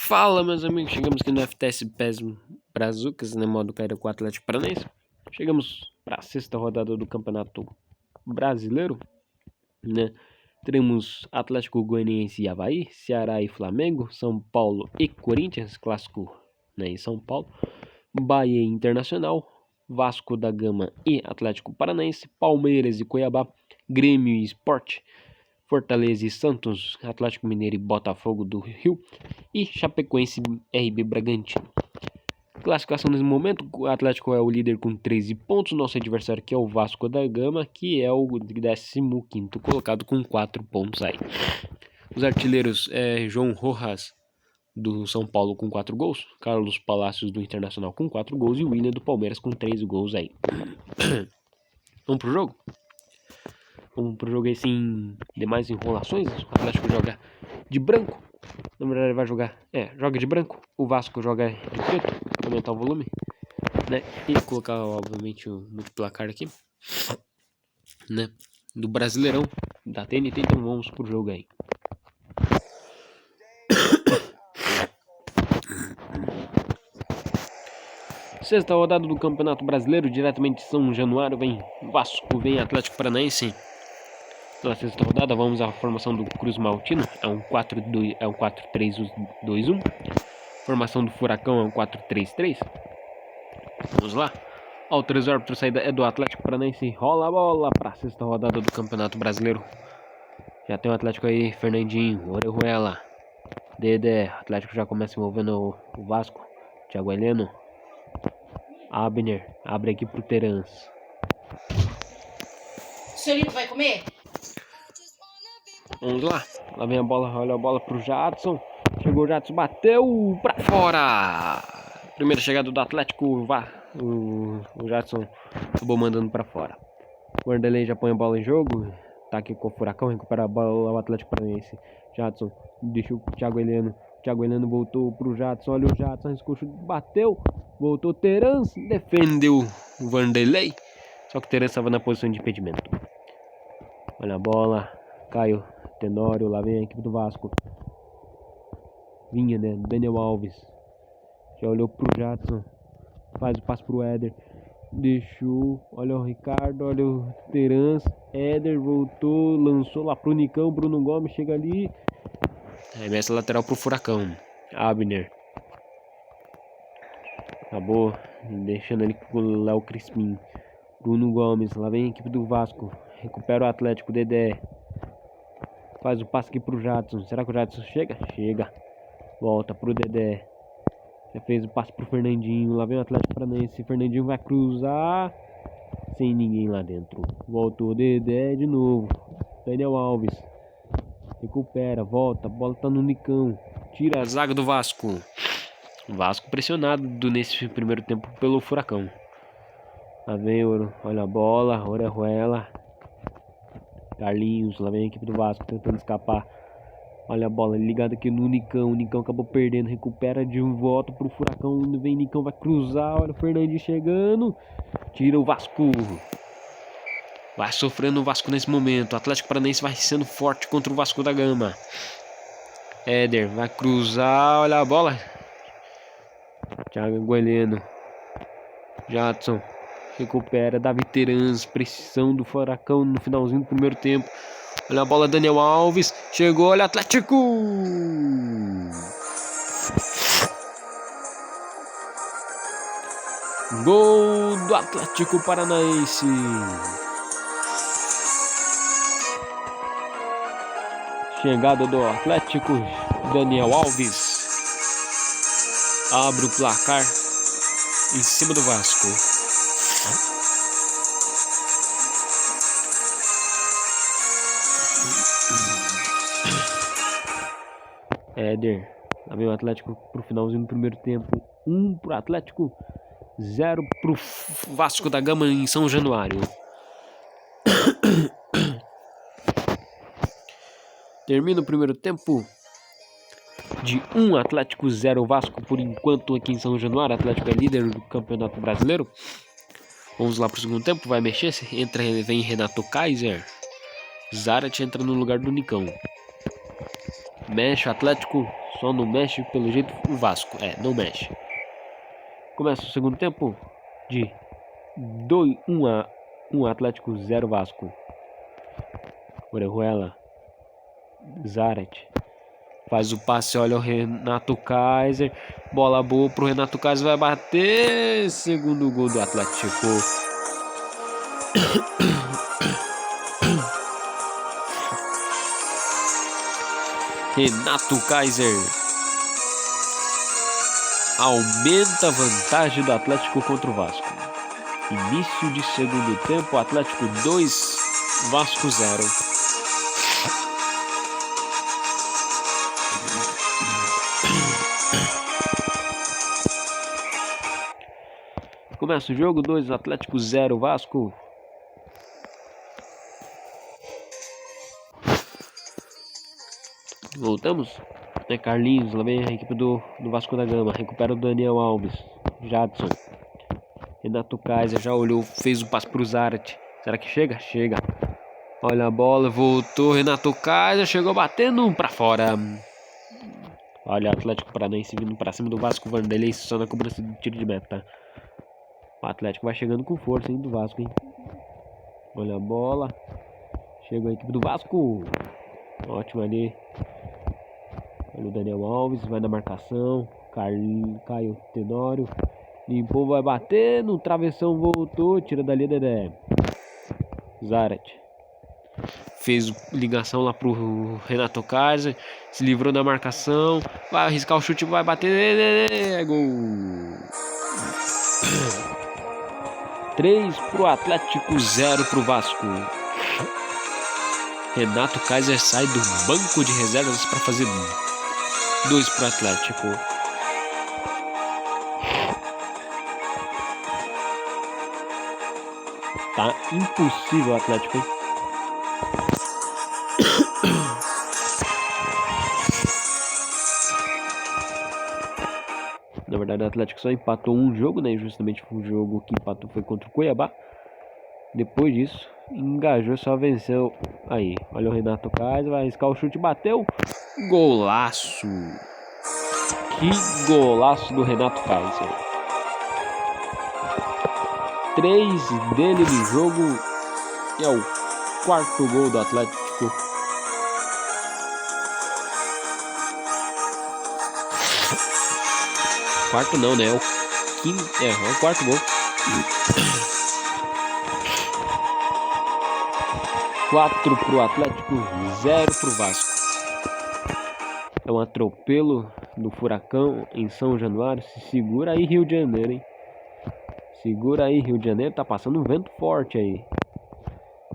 Fala, meus amigos, chegamos aqui no FTS PES Brazucas, né, modo caída com o Atlético Paranaense. Chegamos para a sexta rodada do Campeonato Brasileiro, né? Teremos Atlético Goianiense e Avaí, Ceará e Flamengo, São Paulo e Corinthians, clássico, né, em São Paulo, Bahia e Internacional, Vasco da Gama e Atlético Paranaense, Palmeiras e Cuiabá, Grêmio e Sport, Fortaleza e Santos, Atlético Mineiro e Botafogo do Rio e Chapecoense RB Bragantino. Classificação nesse momento, o Atlético é o líder com 13 pontos, nosso adversário que é o Vasco da Gama, que é o 15º colocado com 4 pontos aí. Os artilheiros é João Rojas do São Paulo com 4 gols, Carlos Palacios do Internacional com 4 gols e o William do Palmeiras com 3 gols aí. Vamos pro jogo? Vamos pro jogo aí sem demais enrolações. O Atlético joga de branco. Na verdade ele vai jogar, joga de branco. O Vasco joga de preto. Vou aumentar o volume, né? E colocar, obviamente, o placar aqui, né? Do Brasileirão, da TNT. Então vamos pro jogo aí. Sexta rodada do Campeonato Brasileiro, diretamente de São Januário, vem Vasco, vem Atlético Paranaense. Na sexta rodada, vamos à formação do Cruz Maltino, é um 4-3-2-1. Formação do Furacão é um 4-3-3. Vamos lá. O árbitro saída é do Atlético Paranaense. Rola a bola para a sexta rodada do Campeonato Brasileiro. Já tem o Atlético aí, Fernandinho, Orejuela, Dedé. Atlético já começa envolvendo o Vasco. Thiago Heleno, Abner, abre aqui pro Terans. O senhorito vai comer? Vamos lá. Lá vem a bola, olha a bola pro Jadson. Chegou o Jadson, bateu pra fora. Primeira chegada do Atlético, o Jadson acabou mandando pra fora. O Vanderlei já põe a bola em jogo. Tá aqui com o Furacão, recupera a bola o Atlético Paranaense. Jadson deixou o Thiago Heleno. Thiago Heleno voltou pro Jadson. Olha o Jadson, riscou, bateu. Voltou Terans, defendeu o Vanderlei. Só que o Terans estava na posição de impedimento. Olha a bola. Caio Tenório, lá vem a equipe do Vasco. Vinha, né? Daniel Alves. Já olhou pro Jadson. Faz o passe pro Éder. Deixou. Olha o Ricardo, olha o Terans. Éder voltou, lançou lá pro Nicão. Bruno Gomes chega ali. Remessa lateral pro Furacão. Abner. Acabou deixando ali com o Léo Crispim. Bruno Gomes, lá vem a equipe do Vasco. Recupera o Atlético, Dedé. Faz o passe aqui pro Jadson. Será que o Jadson chega? Chega. Volta pro Dedé. Já fez o passe pro Fernandinho. Lá vem o Atlético Paranaense. Fernandinho vai cruzar. Sem ninguém lá dentro. Voltou Dedé de novo. Daniel Alves. Recupera, volta. A bola tá no Nicão. Tira a zaga do Vasco. O Vasco pressionado nesse primeiro tempo pelo Furacão. Lá vem, olha a bola. Orejuela. Carlinhos, lá vem a equipe do Vasco tentando escapar. Olha a bola ligada aqui no Nicão. O Nicão acabou perdendo. Recupera de volta pro Furacão. Vem Nicão, vai cruzar. Olha o Fernandinho chegando. Tira o Vasco. Vai sofrendo o Vasco nesse momento. O Atlético Paranaense vai sendo forte contra o Vasco da Gama. Éder vai cruzar. Olha a bola. Thiago Heleno. Jadson. Recupera. Davi Terans. Pressão do Furacão no finalzinho do primeiro tempo. Olha a bola, Daniel Alves. Chegou, olha o Atlético. Gol do Atlético Paranaense. Chegada do Atlético, Daniel Alves. Abre o placar em cima do Vasco. Éder, lá vem o Atlético pro finalzinho do primeiro tempo. 1 pro Atlético, 0 pro Vasco da Gama em São Januário. Termina o primeiro tempo de 1 Atlético, 0 Vasco por enquanto aqui em São Januário. Atlético é líder do Campeonato Brasileiro. Vamos lá pro segundo tempo, vai mexer, vem Renato Kaiser. Zarat entra no lugar do Nicão. Mexe o Atlético, só não mexe pelo jeito o Vasco. Não mexe. Começa o segundo tempo de 1 Atlético 0 Vasco. Orejuela. Zarat. Faz o passe, olha o Renato Kaiser. Bola boa pro Renato Kaiser, vai bater. Segundo gol do Atlético. Renato Kaiser aumenta a vantagem do Atlético contra o Vasco. Início de segundo tempo, Atlético 2, Vasco 0. Começa o jogo, 2, Atlético 0, Vasco. Voltamos. Carlinhos, lá vem a equipe do Vasco da Gama. Recupera o Daniel Alves. Jadson. Renato Kaiser já olhou, fez o passe pro Zarat. Será que chega? Chega. Olha a bola, voltou. Renato Kaiser chegou batendo pra fora. Olha o Atlético Paranaense vindo pra cima do Vasco. Vanderlei só na cobrança de tiro de meta. O Atlético vai chegando com força, hein, do Vasco, hein. Olha a bola. Chega a equipe do Vasco. Ótimo ali. Olha o Daniel Alves, vai na marcação. Caio Tenório. Limpou, vai bater no travessão, voltou. Tira dali, Dedé. Zarat. Fez ligação lá pro Renato Kaiser. Se livrou da marcação. Vai arriscar o chute, vai bater. É gol. 3 pro Atlético, 0 pro Vasco. Renato Kaiser sai do banco de reservas para fazer 2 pro Atlético. Tá impossível o Atlético, hein? Na verdade, o Atlético só empatou um jogo, né? Justamente o jogo que empatou foi contra o Cuiabá. Depois disso, engajou, só venceu. Aí, olha o Renato Kaiser, vai arriscar o chute, bateu. Golaço! Que golaço do Renato Kaiser! 3 dele no jogo. É o 4º gol do Atlético. Quarto não, né? É o 4º gol. 4 pro Atlético, 0 pro Vasco. É um atropelo do Furacão em São Januário. Se segura aí, Rio de Janeiro, hein? Segura aí, Rio de Janeiro. Tá passando um vento forte aí.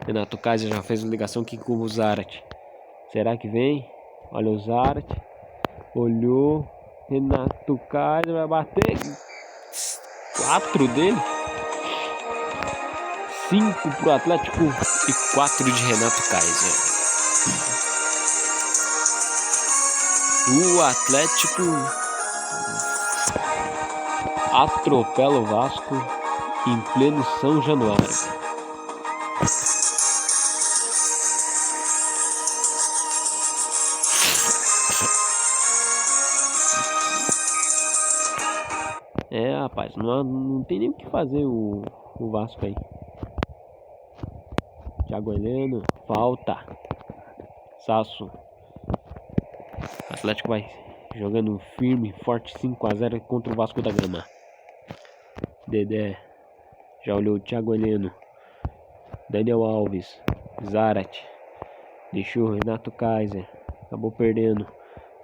Renato Kaiser já fez ligação aqui com o Zarat. Será que vem? Olha o Zarat. Olhou. Renato Kaiser vai bater. 4 dele. 5 pro Atlético e 4 de Renato Kaiser. O Atlético atropela o Vasco em pleno São Januário. Rapaz, não tem nem o que fazer o Vasco aí. Thiago Heleno, falta. Sasso. O Atlético vai jogando firme, forte, 5-0 contra o Vasco da Gama. Dedé. Já olhou o Thiago Heleno. Daniel Alves. Zarat. Deixou o Renato Kaiser. Acabou perdendo.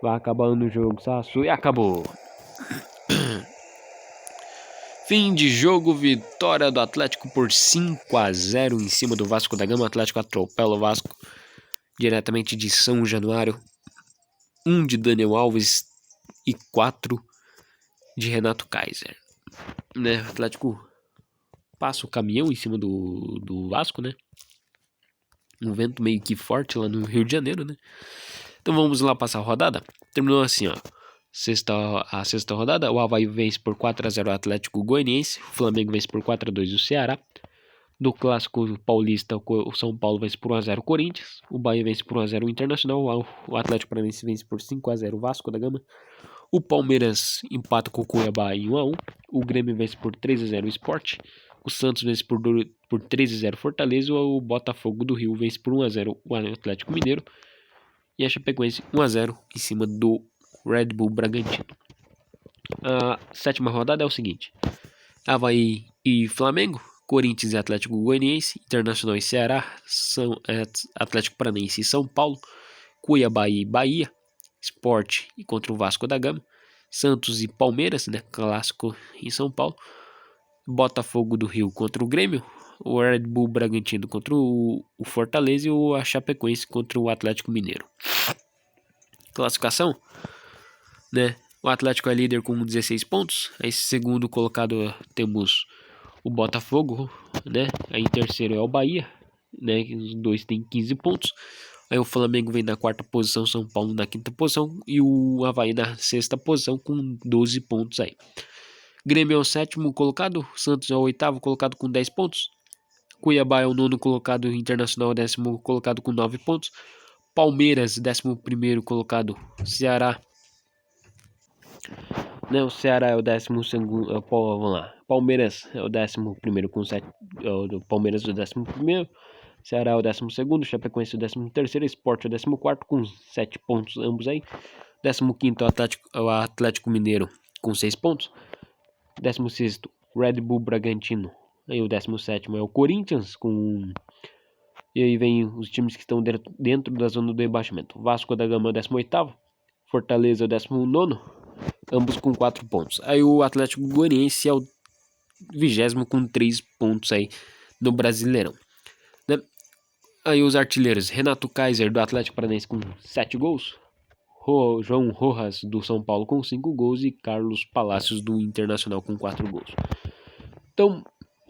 Vai acabando o jogo. Sasso. E acabou. Fim de jogo, vitória do Atlético por 5-0 em cima do Vasco da Gama. O Atlético atropela o Vasco diretamente de São Januário. 1 de Daniel Alves e 4 de Renato Kaiser. Né? O Atlético passa o caminhão em cima do Vasco, né? Um vento meio que forte lá no Rio de Janeiro, né? Então vamos lá passar a rodada. Terminou assim, ó. A sexta rodada, o Avaí vence por 4-0 o Atlético Goianiense, o Flamengo vence por 4-2 o Ceará, Do Clássico Paulista, o São Paulo vence por 1x0 o Corinthians, o Bahia vence por 1x0 o Internacional, o Atlético Paranaense vence por 5x0 o Vasco da Gama, o Palmeiras empata com o Cuiabá em 1x1, o Grêmio vence por 3x0 o Sport, o Santos vence por 3x0 o Fortaleza, o Botafogo do Rio vence por 1x0 o Atlético Mineiro e a Chapecoense 1x0 em cima do Red Bull Bragantino. A sétima rodada é o seguinte: Avaí e Flamengo, Corinthians e Atlético Goianiense, Internacional e Ceará, Atlético Paranaense e São Paulo, Cuiabá e Bahia, Sport e contra o Vasco da Gama, Santos e Palmeiras, né, clássico em São Paulo, Botafogo do Rio contra o Grêmio, o Red Bull Bragantino contra o Fortaleza e a Chapecoense contra o Atlético Mineiro. Classificação, né? O Atlético é líder com 16 pontos. Aí segundo colocado temos o Botafogo, né? Aí em terceiro é o Bahia, né? Os dois têm 15 pontos. Aí o Flamengo vem na quarta posição, São Paulo na quinta posição e o Avaí na sexta posição com 12 pontos aí. Grêmio é o sétimo colocado, Santos é o oitavo colocado com 10 pontos. Cuiabá é o nono colocado, Internacional é o décimo colocado com 9 pontos. Palmeiras, 11º colocado, Ceará. O Ceará é o 12º, vamos lá. Palmeiras é o 11º com 7, o Palmeiras é o 11º, Ceará é o 12º, Chapecoense é o 13º, Sport é o 14º com 7 pontos ambos aí. 15º é o Atlético Mineiro com 6 pontos. 16º, Red Bull Bragantino. Aí o 17º é o Corinthians com... E aí vem os times que estão dentro da zona do rebaixamento. Vasco da Gama é o 18º, Fortaleza é o 19º, ambos com 4 pontos. Aí o Atlético Goianiense é o 20º com 3 pontos aí no Brasileirão, né? Aí os artilheiros: Renato Kaiser do Atlético Paranaense com 7 gols, João Rojas do São Paulo com 5 gols e Carlos Palacios do Internacional com 4 gols. Então,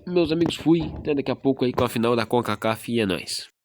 meus amigos, fui. Até daqui a pouco aí com a final da CONCACAF e é nóis.